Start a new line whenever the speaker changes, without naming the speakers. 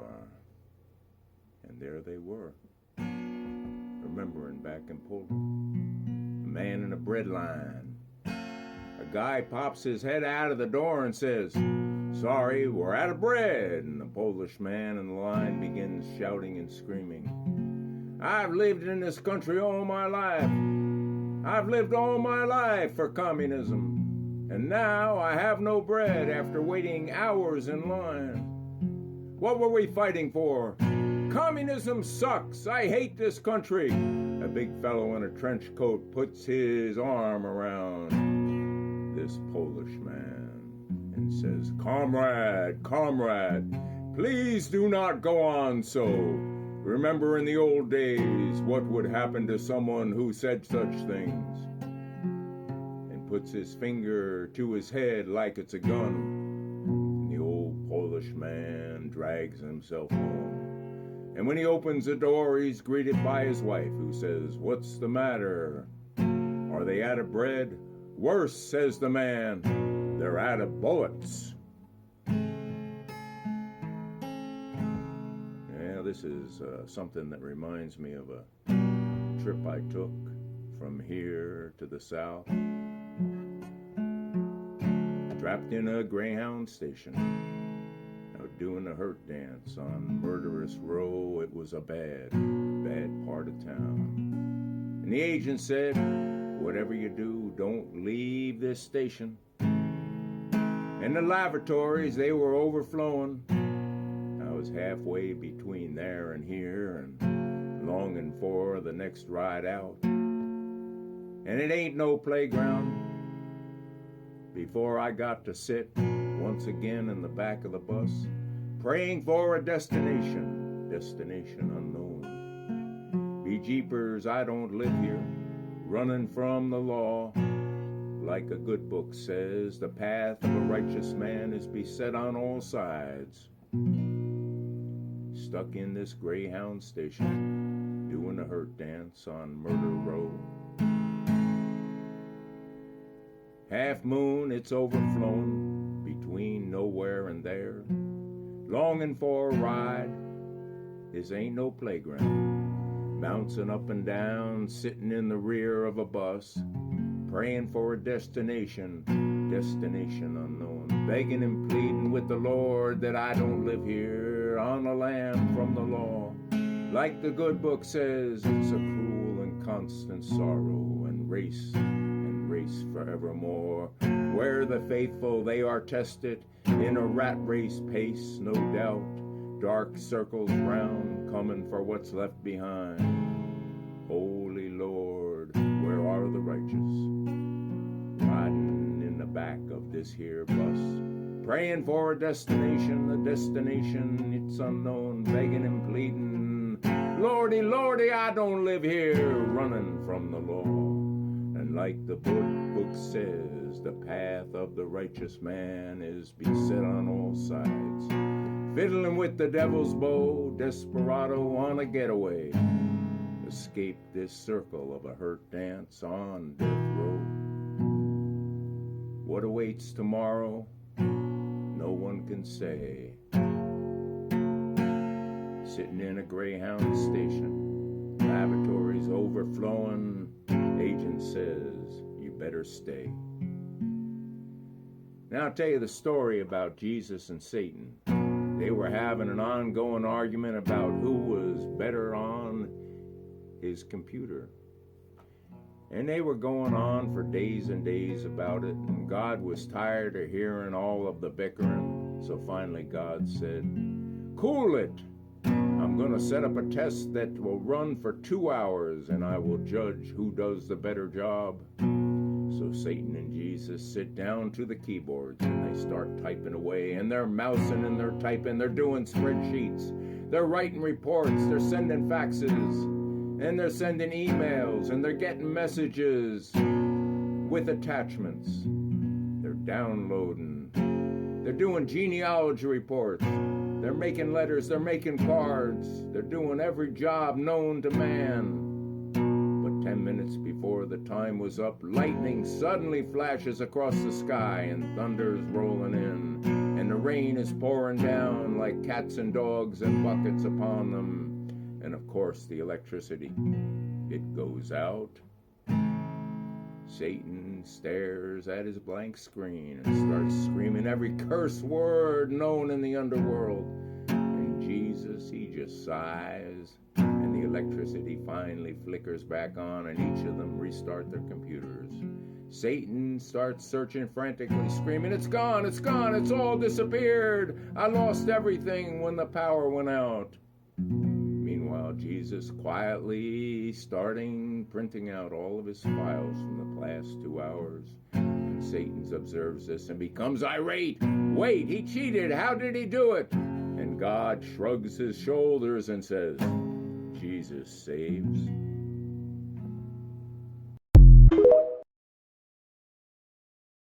door. And there they were, remembering back in Poland. A man in a bread line. A guy pops his head out of the door and says, "Sorry, we're out of bread." And the Polish man in the line begins shouting and screaming, "I've lived in this country all my life. I've lived all my life for communism. And now I have no bread after waiting hours in line. What were we fighting for? Communism sucks. I hate this country." A big fellow in a trench coat puts his arm around this Polish man and says, "Comrade, comrade, please do not go on so. Remember in the old days what would happen to someone who said such things." And puts his finger to his head like it's a gun. And the old Polish man drags himself home. And when he opens the door, he's greeted by his wife, who says, "What's the matter? Are they out of bread?" "Worse," says the man, "they're out of bullets." Yeah, this is something that reminds me of a trip I took from here to the south. Trapped in a Greyhound station, doing a hurt dance on Murderous Row. It was a bad part of town. And the agent said, "Whatever you do, don't leave this station." And the lavatories, they were overflowing. I was halfway between there and here and longing for the next ride out. And it ain't no playground. Before I got to sit once again in the back of the bus, praying for a destination unknown. Be jeepers, I don't live here, running from the law. Like a good book says, the path of a righteous man is beset on all sides. Stuck in this Greyhound station, doing a hurt dance on Murder Row. Half moon, it's overflowing between nowhere and there. Longing for a ride, this ain't no playground. Bouncing up and down, sitting in the rear of a bus, praying for a destination unknown. Begging and pleading with the Lord that I don't live here on a land from the law. Like the good book says, it's a cruel and constant sorrow and race forevermore, where the faithful they are tested in a rat race pace, no doubt. Dark circles round, coming for what's left behind. Holy Lord, where are the righteous? Riding in the back of this here bus, praying for a destination, it's unknown, begging and pleading. Lordy, Lordy, I don't live here, running from the law. And like the book says, the path of the righteous man is beset on all sides. Fiddling with the devil's bow, desperado on a getaway. Escape this circle of a hurt dance on death row. What awaits tomorrow, no one can say. Sitting in a Greyhound station, lavatories overflowing. Agent says, "You better stay." Now I'll tell you the story about Jesus and Satan. They were having an ongoing argument about who was better on his computer. And they were going on for days and days about it, and God was tired of hearing all of the bickering. So finally God said, "Cool it. I'm going to set up a test that will run for 2 hours, and I will judge who does the better job." So Satan and Jesus sit down to the keyboards, and they start typing away, and they're mousing and they're typing, they're doing spreadsheets, they're writing reports, they're sending faxes, and they're sending emails, and they're getting messages with attachments. They're downloading, they're doing genealogy reports, they're making letters, they're making cards, they're doing every job known to man. But 10 minutes before the time was up, lightning suddenly flashes across the sky and thunder's rolling in, and the rain is pouring down like cats and dogs and buckets upon them. And of course the electricity, it goes out. Satan stares at his blank screen and starts screaming every curse word known in the underworld. And Jesus, he just sighs, and the electricity finally flickers back on, and each of them restart their computers. Satan starts searching frantically, screaming, "It's gone, it's gone, it's all disappeared. I lost everything when the power went out." Meanwhile, Jesus quietly starting printing out all of his files from the past 2 hours. And Satan observes this and becomes irate. "Wait, he cheated. How did he do it?" And God shrugs his shoulders and says, "Jesus saves,